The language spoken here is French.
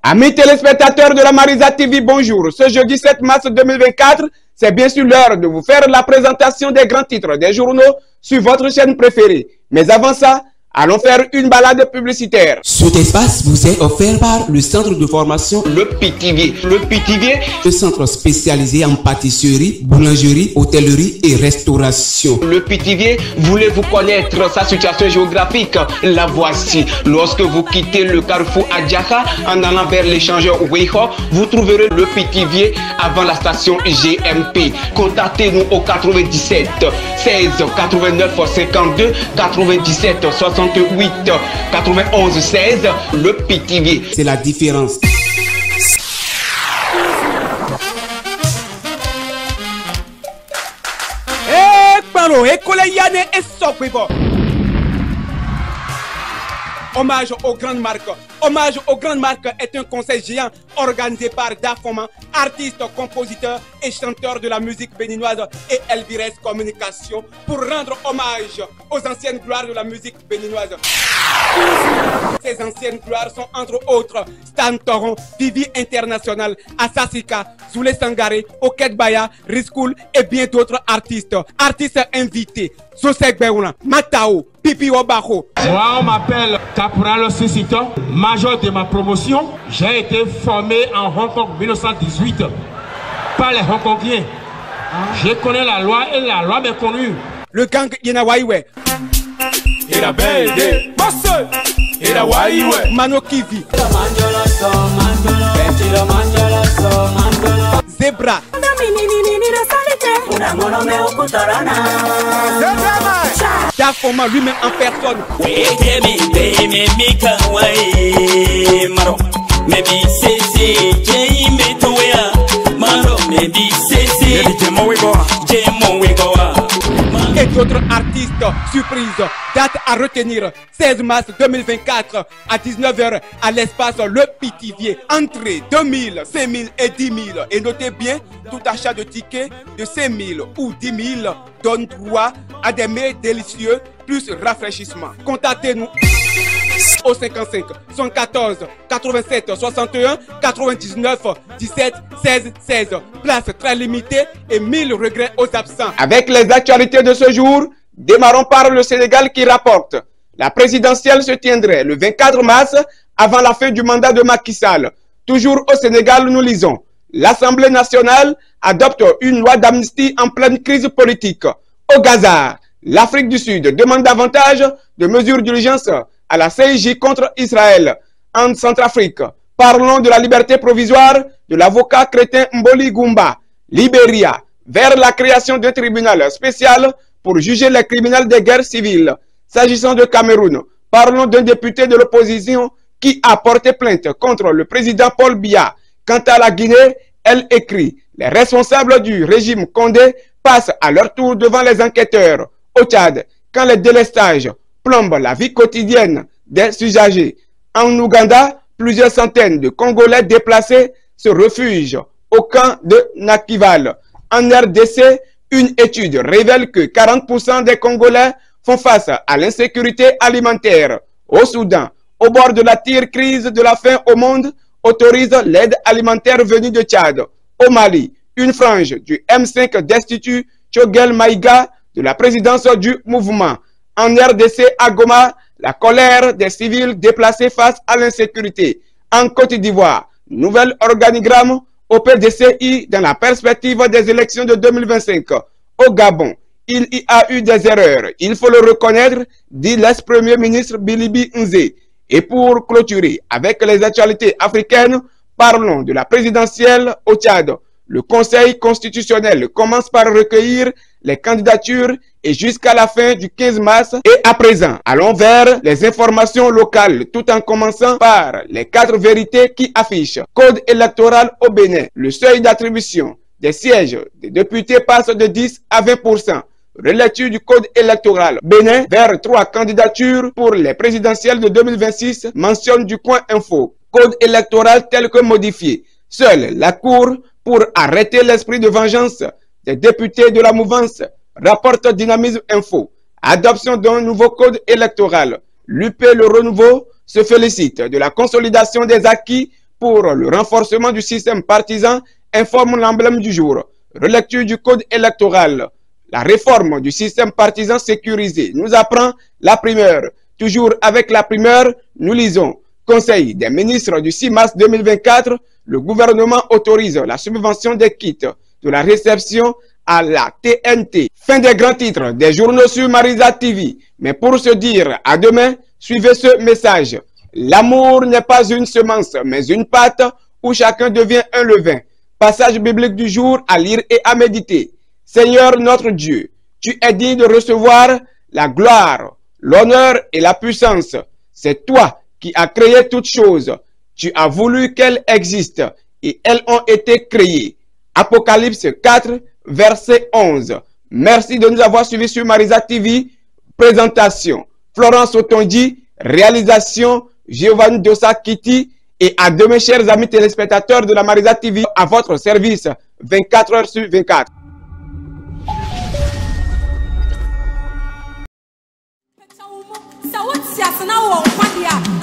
Amis téléspectateurs de la Marisa TV, bonjour. Ce jeudi 7 mars 2024, c'est bien sûr l'heure de vous faire la présentation des grands titres des journaux sur votre chaîne préférée. Mais avant ça, allons faire une balade publicitaire. Cet espace vous est offert par le centre de formation Le Pithiviers. Le Pithiviers, le centre spécialisé en pâtisserie, boulangerie, hôtellerie et restauration. Le Pithiviers, voulez-vous connaître sa situation géographique? La voici. Lorsque vous quittez le carrefour Adjaka en allant vers l'échangeur Weiho, vous trouverez le Pithiviers avant la station GMP. Contactez-nous au 97 16 89 52 97 68 91 16, le Pithiviers. C'est la différence. Hommage aux grandes marques. Hommage aux grandes marques est un conseil géant organisé par Dafoma, artiste, compositeur et chanteur de la musique béninoise, et Elvires Communication pour rendre hommage aux anciennes gloires de la musique béninoise. Ces anciennes gloires sont entre autres Stan Toron, Vivi International, Asasika, Zoulé Sangaré, Oket Baya, Riskoul et bien d'autres artistes. Artistes invités, Sosek Beouna, Matao, Pipi Obaho. Moi, on m'appelle Caporal Sissito, major de ma promotion. J'ai été formé en Hong Kong 1918 par les Hongkongiens. Je connais la loi et la loi m'est connue. Le gang Yenawaiwe. Mano Kivi. Zebra. Dafoma lui-même en personne. Et d'autres artistes, surprise, date à retenir, 16 mars 2024 à 19 h à l'espace Le Pithiviers. Entrée 2000, 5000 et 10 000. Et notez bien, tout achat de tickets de 5 000 ou 10 000 donne droit à des mets délicieux plus rafraîchissement. Contactez-nous au 55 114 87 61 99 17 16 16. Place très limitée et 1000 regrets aux absents. Avec les actualités de ce jour, démarrons par le Sénégal qui rapporte. La présidentielle se tiendrait le 24 mars avant la fin du mandat de Macky Sall. Toujours au Sénégal, nous lisons. L'Assemblée nationale adopte une loi d'amnistie en pleine crise politique. Au Gaza, l'Afrique du Sud demande davantage de mesures d'urgence à la CIJ contre Israël. En Centrafrique, parlons de la liberté provisoire de l'avocat chrétien Mboli Goumba. Libéria, vers la création d'un tribunal spécial pour juger les criminels des guerres civiles. S'agissant de Cameroun, parlons d'un député de l'opposition qui a porté plainte contre le président Paul Biya. Quant à la Guinée, elle écrit « Les responsables du régime Condé passent à leur tour devant les enquêteurs. » Au Tchad, quand les délestages plombent la vie quotidienne des usagers. En Ouganda, plusieurs centaines de Congolais déplacés se réfugient au camp de Nakival. En RDC, une étude révèle que 40% des Congolais font face à l'insécurité alimentaire. Au Soudan, au bord de la pire crise de la faim au monde, autorise l'aide alimentaire venue de Tchad. Au Mali, une frange du M5 destitue Choguel Maïga de la présidence du mouvement. En RDC, à Goma, la colère des civils déplacés face à l'insécurité. En Côte d'Ivoire, nouvel organigramme au PDCI dans la perspective des élections de 2025. Au Gabon, il y a eu des erreurs, il faut le reconnaître, dit l'ex-premier ministre Bilibi Nzé. Et pour clôturer avec les actualités africaines, parlons de la présidentielle au Tchad. Le Conseil constitutionnel commence par recueillir les candidatures et jusqu'à la fin du 15 mars. Et à présent, allons vers les informations locales tout en commençant par les 4 vérités qui affichent. Code électoral au Bénin. Le seuil d'attribution des sièges des députés passe de 10 à 20%. Relecture du code électoral. Bénin vers 3 candidatures pour les présidentielles de 2026, mentionne du Coin Info. Code électoral tel que modifié. Seule la Cour pour arrêter l'esprit de vengeance des députés de la mouvance, rapporte Dynamisme Info. Adoption d'un nouveau code électoral. L'UP Le Renouveau se félicite de la consolidation des acquis pour le renforcement du système partisan informe l'emblème du jour. Relecture du code électoral. La réforme du système partisan sécurisé nous apprend la primeur. Toujours avec la primeur, nous lisons. Conseil des ministres du 6 mars 2024, le gouvernement autorise la subvention des kits de la réception à la TNT. Fin des grands titres des journaux sur Marisa TV. Mais pour se dire à demain, suivez ce message. L'amour n'est pas une semence, mais une pâte où chacun devient un levain. Passage biblique du jour à lire et à méditer. Seigneur notre Dieu, tu es digne de recevoir la gloire, l'honneur et la puissance. C'est toi qui as créé toutes choses. Tu as voulu qu'elles existent et elles ont été créées. Apocalypse 4, verset 11. Merci de nous avoir suivis sur Marisa TV. Présentation, Florence Otondi. Réalisation, Giovanni Dossa Kitty. Et à demain, chers amis téléspectateurs de la Marisa TV, à votre service, 24 heures sur 24. So what's